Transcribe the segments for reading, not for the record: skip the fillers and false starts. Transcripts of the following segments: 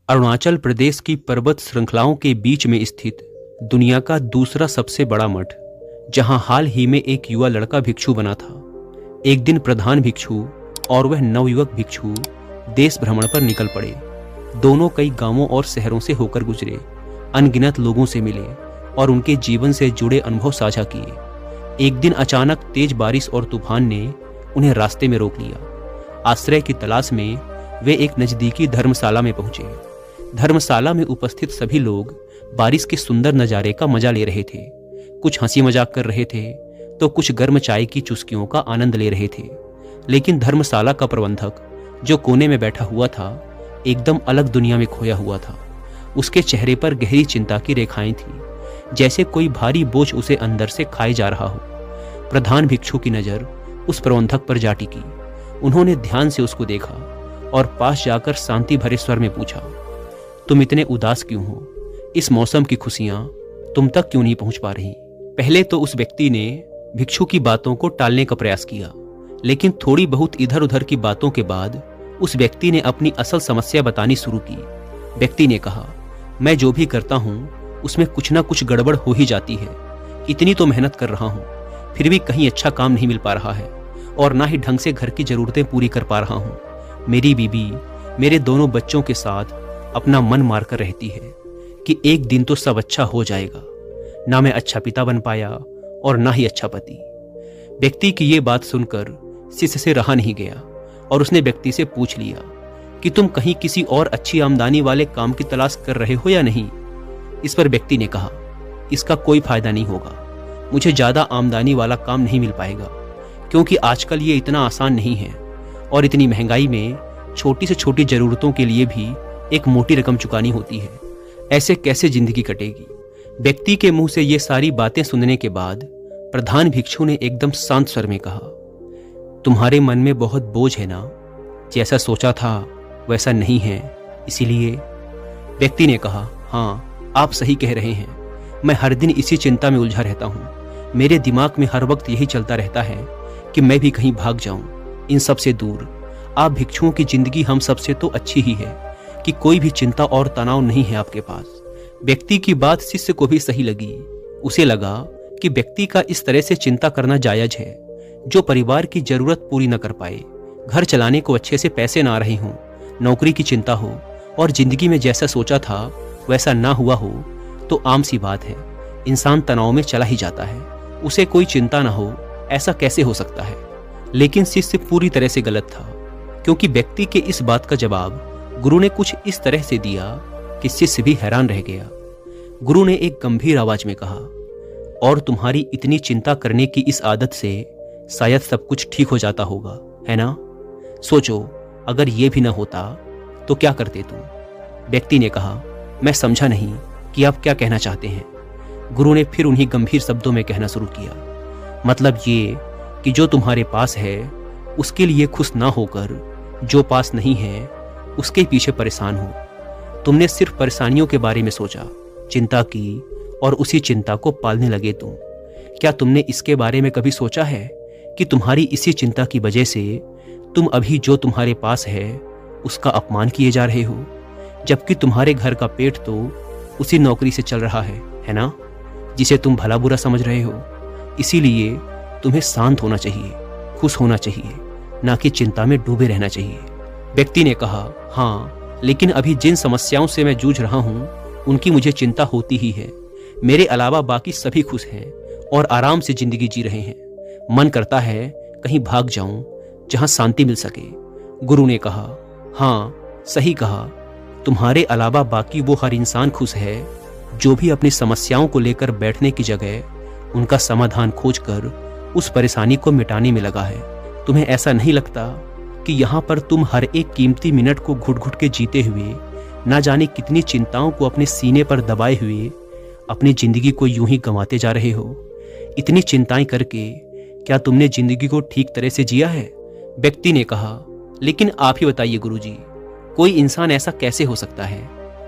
अरुणाचल प्रदेश की पर्वत श्रृंखलाओं के बीच में स्थित दुनिया का दूसरा सबसे बड़ा मठ, जहां हाल ही में एक युवा लड़का भिक्षु बना था। एक दिन प्रधान भिक्षु और वह नवयुवक भिक्षु देश भ्रमण पर निकल पड़े। दोनों कई गांवों और शहरों से होकर गुजरे, अनगिनत लोगों से मिले और उनके जीवन से जुड़े अनुभव साझा किए। एक दिन अचानक तेज बारिश और तूफान ने उन्हें रास्ते में रोक लिया। आश्रय की तलाश में वे एक नजदीकी धर्मशाला में पहुंचे। धर्मशाला में उपस्थित सभी लोग बारिश के सुंदर नज़ारे का मजा ले रहे थे। कुछ हंसी मजाक कर रहे थे तो कुछ गर्म चाय की चुस्कियों का आनंद ले रहे थे। लेकिन धर्मशाला का प्रबंधक, जो कोने में बैठा हुआ था, एकदम अलग दुनिया में खोया हुआ था। उसके चेहरे पर गहरी चिंता की रेखाएं थीं, जैसे कोई भारी बोझ उसे अंदर से खाए जा रहा हो। प्रधान भिक्षु की नज़र उस प्रबंधक पर जा टिकी। उन्होंने ध्यान से उसको देखा और पास जाकर शांति भरे स्वर में पूछा, तुम इतने उदास क्यों हो? इस मौसम की खुशियां तुम तक क्यों नहीं पहुंच पा रही? पहले तो उस व्यक्ति ने भिक्षु की बातों को टालने का प्रयास किया, लेकिन थोड़ी बहुत इधर उधर की बातों के बाद उस व्यक्ति ने अपनी असल समस्या बतानी शुरू की। व्यक्ति ने कहा, मैं जो भी करता हूँ उसमें कुछ ना कुछ गड़बड़ हो ही जाती है। इतनी तो मेहनत कर रहा हूँ, फिर भी कहीं अच्छा काम नहीं मिल पा रहा है और ना ही ढंग से घर की जरूरतें पूरी कर पा रहा हूँ। मेरी बीवी मेरे दोनों बच्चों के साथ अपना मन मारकर रहती है कि एक दिन तो सब अच्छा हो जाएगा। ना मैं अच्छा पिता बन पाया और ना ही अच्छा पति। व्यक्ति की ये बात सुनकर शिष्य से रहा नहीं गया और उसने व्यक्ति से पूछ लिया कि तुम कहीं किसी और अच्छी आमदनी वाले काम की तलाश कर रहे हो या नहीं? इस पर व्यक्ति ने कहा, इसका कोई फायदा नहीं होगा। मुझे ज्यादा आमदनी वाला काम नहीं मिल पाएगा, क्योंकि आजकल ये इतना आसान नहीं है और इतनी महंगाई में छोटी से छोटी जरूरतों के लिए भी एक मोटी रकम चुकानी होती है। ऐसे कैसे जिंदगी कटेगी? व्यक्ति के मुंह से ये सारी बातें सुनने के बाद प्रधान भिक्षु ने एकदम शांत स्वर में कहा, तुम्हारे मन में बहुत बोझ है ना? जैसा सोचा था वैसा नहीं है, इसीलिए। व्यक्ति ने कहा, हाँ, आप सही कह रहे हैं। मैं हर दिन इसी चिंता में उलझा रहता हूँ। मेरे दिमाग में हर वक्त यही चलता रहता है कि मैं भी कहीं भाग जाऊं, इन सब से दूर। आप भिक्षुओं की जिंदगी हम सबसे तो अच्छी ही है कि कोई भी चिंता और तनाव नहीं है आपके पास। व्यक्ति की बात शिष्य को भी सही लगी। उसे लगा कि व्यक्ति का इस तरह से चिंता करना जायज है, जो परिवार की जरूरत पूरी न कर पाए, घर चलाने को अच्छे से पैसे ना रहे हों, नौकरी की चिंता हो और जिंदगी में जैसा सोचा था वैसा ना हुआ हो, तो आम सी बात है, इंसान तनाव में चला ही जाता है। उसे कोई चिंता ना हो, ऐसा कैसे हो सकता है? लेकिन शिष्य पूरी तरह से गलत था, क्योंकि व्यक्ति के इस बात का जवाब गुरु ने कुछ इस तरह से दिया कि शिष्य भी हैरान रह गया। गुरु ने एक गंभीर आवाज में कहा, और तुम्हारी इतनी चिंता करने की इस आदत से शायद सब कुछ ठीक हो जाता होगा, है ना? सोचो, अगर ये भी ना होता तो क्या करते तुम? व्यक्ति ने कहा, मैं समझा नहीं कि आप क्या कहना चाहते हैं। गुरु ने फिर उन्हीं गंभीर शब्दों में कहना शुरू किया, मतलब ये कि जो तुम्हारे पास है उसके लिए खुश ना होकर जो पास नहीं है उसके पीछे परेशान हो। तुमने सिर्फ परेशानियों के बारे में सोचा, चिंता की और उसी चिंता को पालने लगे तुम। क्या तुमने इसके बारे में कभी सोचा है कि तुम्हारी इसी चिंता की वजह से तुम अभी जो तुम्हारे पास है उसका अपमान किए जा रहे हो, जबकि तुम्हारे घर का पेट तो उसी नौकरी से चल रहा है ना, जिसे तुम भला बुरा समझ रहे हो। इसीलिए तुम्हें शांत होना चाहिए, खुश होना चाहिए, ना कि चिंता में डूबे रहना चाहिए। व्यक्ति ने कहा, हाँ, लेकिन अभी जिन समस्याओं से मैं जूझ रहा हूँ उनकी मुझे चिंता होती ही है। मेरे अलावा बाकी सभी खुश हैं और आराम से जिंदगी जी रहे हैं। मन करता है कहीं भाग जाऊं जहां शांति मिल सके। गुरु ने कहा, हाँ, सही कहा। तुम्हारे अलावा बाकी वो हर इंसान खुश है जो भी अपनी समस्याओं को लेकर बैठने की जगह उनका समाधान खोजकर उस परेशानी को मिटाने में लगा है। तुम्हें ऐसा नहीं लगता कि यहाँ पर तुम हर एक कीमती मिनट को घुट घुट के जीते हुए ना जाने कितनी चिंताओं को अपने सीने पर दबाए हुए अपनी जिंदगी को यूं ही गंवाते जा रहे हो? इतनी चिंताएं करके क्या तुमने जिंदगी को ठीक तरह से जिया है? व्यक्ति ने कहा, लेकिन आप ही बताइए गुरुजी, कोई इंसान ऐसा कैसे हो सकता है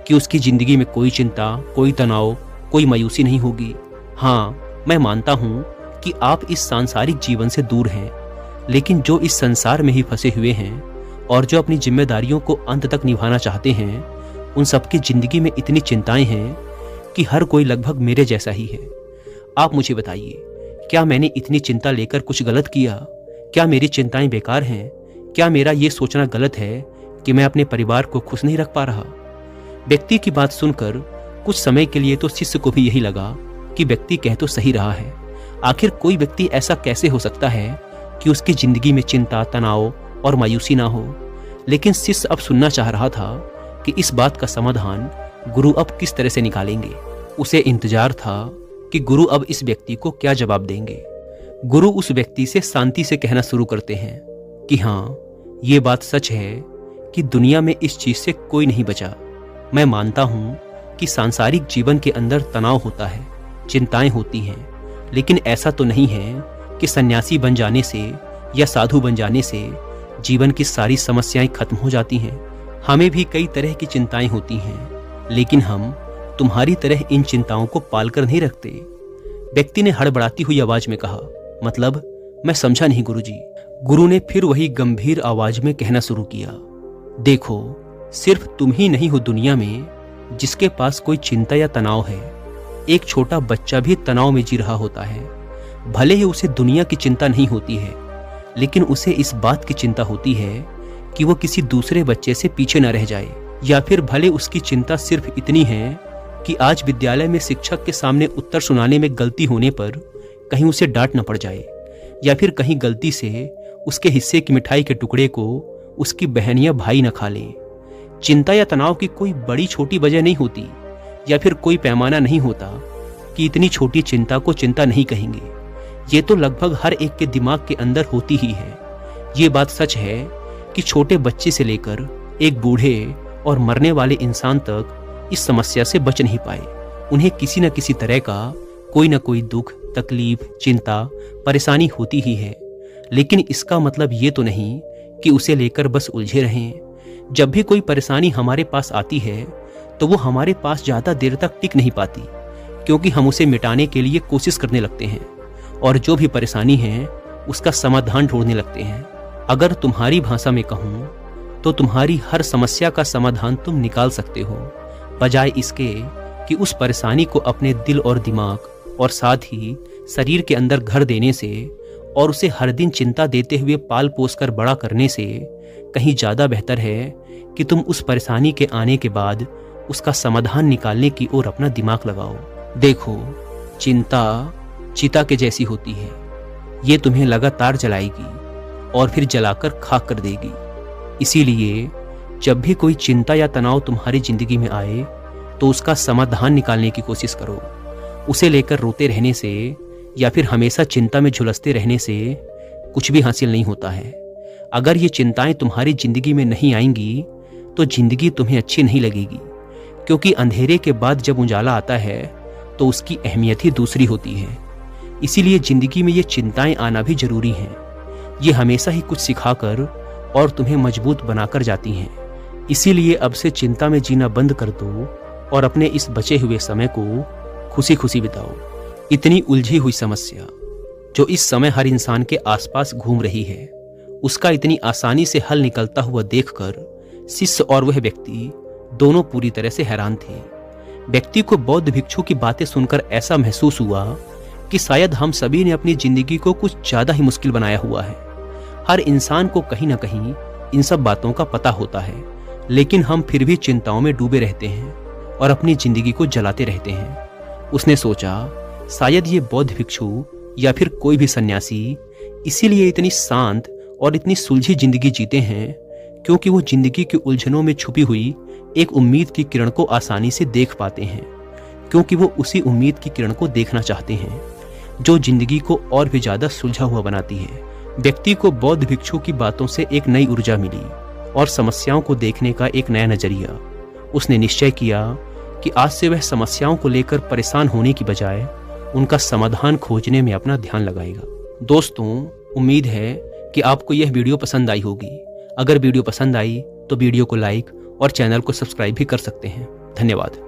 कि उसकी जिंदगी में कोई चिंता, कोई तनाव, कोई मायूसी नहीं होगी? हाँ, मैं मानता हूँ कि आप इस सांसारिक जीवन से दूर हैं, लेकिन जो इस संसार में ही फंसे हुए हैं और जो अपनी जिम्मेदारियों को अंत तक निभाना चाहते हैं, उन सबकी जिंदगी में इतनी चिंताएं हैं कि हर कोई लगभग मेरे जैसा ही है। आप मुझे बताइए, क्या मैंने इतनी चिंता लेकर कुछ गलत किया? क्या मेरी चिंताएं बेकार हैं? क्या मेरा ये सोचना गलत है कि मैं अपने परिवार को खुश नहीं रख पा रहा? व्यक्ति की बात सुनकर कुछ समय के लिए तो शिष्य को भी यही लगा कि व्यक्ति कह तो सही रहा है। आखिर कोई व्यक्ति ऐसा कैसे हो सकता है कि उसकी जिंदगी में चिंता, तनाव और मायूसी ना हो? लेकिन शिष्य अब सुनना चाह रहा था कि इस बात का समाधान गुरु अब किस तरह से निकालेंगे। उसे इंतजार था कि गुरु अब इस व्यक्ति को क्या जवाब देंगे। गुरु उस व्यक्ति से शांति से कहना शुरू करते हैं कि हाँ, ये बात सच है कि दुनिया में इस चीज से कोई नहीं बचा। मैं मानता हूं कि सांसारिक जीवन के अंदर तनाव होता है, चिंताएं होती हैं, लेकिन ऐसा तो नहीं है कि सन्यासी बन जाने से या साधु बन जाने से जीवन की सारी समस्याएं खत्म हो जाती हैं। हमें भी कई तरह की चिंताएं होती हैं, लेकिन हम तुम्हारी तरह इन चिंताओं को पाल कर नहीं रखते। व्यक्ति ने हड़बड़ाती हुई आवाज में कहा, मतलब? मैं समझा नहीं गुरुजी। गुरु ने फिर वही गंभीर आवाज में कहना शुरू किया, देखो, सिर्फ तुम ही नहीं हो दुनिया में जिसके पास कोई चिंता या तनाव है। एक छोटा बच्चा भी तनाव में जी रहा होता है। भले ही उसे दुनिया की चिंता नहीं होती है, लेकिन उसे इस बात की चिंता होती है कि वो किसी दूसरे बच्चे से पीछे न रह जाए, या फिर भले उसकी चिंता सिर्फ इतनी है कि आज विद्यालय में शिक्षक के सामने उत्तर सुनाने में गलती होने पर कहीं उसे डांट न पड़ जाए, या फिर कहीं गलती से उसके हिस्से की मिठाई के टुकड़े को उसकी बहन या भाई न खा ले। चिंता या तनाव की कोई बड़ी छोटी वजह नहीं होती, या फिर कोई पैमाना नहीं होता कि इतनी छोटी चिंता को चिंता नहीं कहेंगे। ये तो लगभग हर एक के दिमाग के अंदर होती ही है। ये बात सच है कि छोटे बच्चे से लेकर एक बूढ़े और मरने वाले इंसान तक इस समस्या से बच नहीं पाए। उन्हें किसी न किसी तरह का कोई न कोई दुख, तकलीफ, चिंता, परेशानी होती ही है। लेकिन इसका मतलब ये तो नहीं कि उसे लेकर बस उलझे रहें। जब भी कोई परेशानी हमारे पास आती है तो वो हमारे पास ज्यादा देर तक टिक नहीं पाती, क्योंकि हम उसे मिटाने के लिए कोशिश करने लगते हैं और जो भी परेशानी है उसका समाधान ढूंढने लगते हैं। अगर तुम्हारी भाषा में कहूँ तो तुम्हारी हर समस्या का समाधान तुम निकाल सकते हो, बजाय इसके कि उस परेशानी को अपने दिल और दिमाग और साथ ही शरीर के अंदर घर देने से और उसे हर दिन चिंता देते हुए पाल पोस कर बड़ा करने से कहीं ज्यादा बेहतर है कि तुम उस परेशानी के आने के बाद उसका समाधान निकालने की ओर अपना दिमाग लगाओ। देखो, चिंता चिता के जैसी होती है। ये तुम्हें लगातार जलाएगी और फिर जलाकर खाक कर देगी। इसीलिए जब भी कोई चिंता या तनाव तुम्हारी जिंदगी में आए तो उसका समाधान निकालने की कोशिश करो। उसे लेकर रोते रहने से या फिर हमेशा चिंता में झुलसते रहने से कुछ भी हासिल नहीं होता है। अगर ये चिंताएं तुम्हारी जिंदगी में नहीं आएंगी तो जिंदगी तुम्हें अच्छी नहीं लगेगी, क्योंकि अंधेरे के बाद जब उजाला आता है तो उसकी अहमियत ही दूसरी होती है। इसीलिए जिंदगी में ये चिंताएं आना भी जरूरी हैं। ये हमेशा ही कुछ सिखाकर और तुम्हें मजबूत बनाकर जाती हैं। इसीलिए अब से चिंता में जीना बंद कर दो और अपने इस बचे हुए समय को खुशी खुशी बिताओ। इतनी उलझी हुई समस्या जो इस समय हर इंसान के आसपास घूम रही है, उसका इतनी आसानी से हल निकलता हुआ देखकर शिष्य और वह व्यक्ति दोनों पूरी तरह से हैरान थे। व्यक्ति को बौद्ध भिक्षु की बातें सुनकर ऐसा महसूस हुआ कि शायद हम सभी ने अपनी जिंदगी को कुछ ज्यादा ही मुश्किल बनाया हुआ है। हर इंसान को कहीं ना कहीं इन सब बातों का पता होता है, लेकिन हम फिर भी चिंताओं में डूबे रहते हैं और अपनी जिंदगी को जलाते रहते हैं। उसने सोचा, शायद ये बौद्ध भिक्षु या फिर कोई भी सन्यासी इसीलिए इतनी शांत और इतनी सुलझी जिंदगी जीते हैं क्योंकि वो जिंदगी की उलझनों में छुपी हुई एक उम्मीद की किरण को आसानी से देख पाते हैं, क्योंकि वो उसी उम्मीद की किरण को देखना चाहते हैं जो जिंदगी को और भी ज्यादा सुलझा हुआ बनाती है। व्यक्ति को बौद्ध भिक्षु की बातों से एक नई ऊर्जा मिली और समस्याओं को देखने का एक नया नजरिया। उसने निश्चय किया कि आज से वह समस्याओं को लेकर परेशान होने की बजाय उनका समाधान खोजने में अपना ध्यान लगाएगा। दोस्तों, उम्मीद है कि आपको यह वीडियो पसंद आई होगी। अगर वीडियो पसंद आई तो वीडियो को लाइक और चैनल को सब्सक्राइब भी कर सकते हैं। धन्यवाद।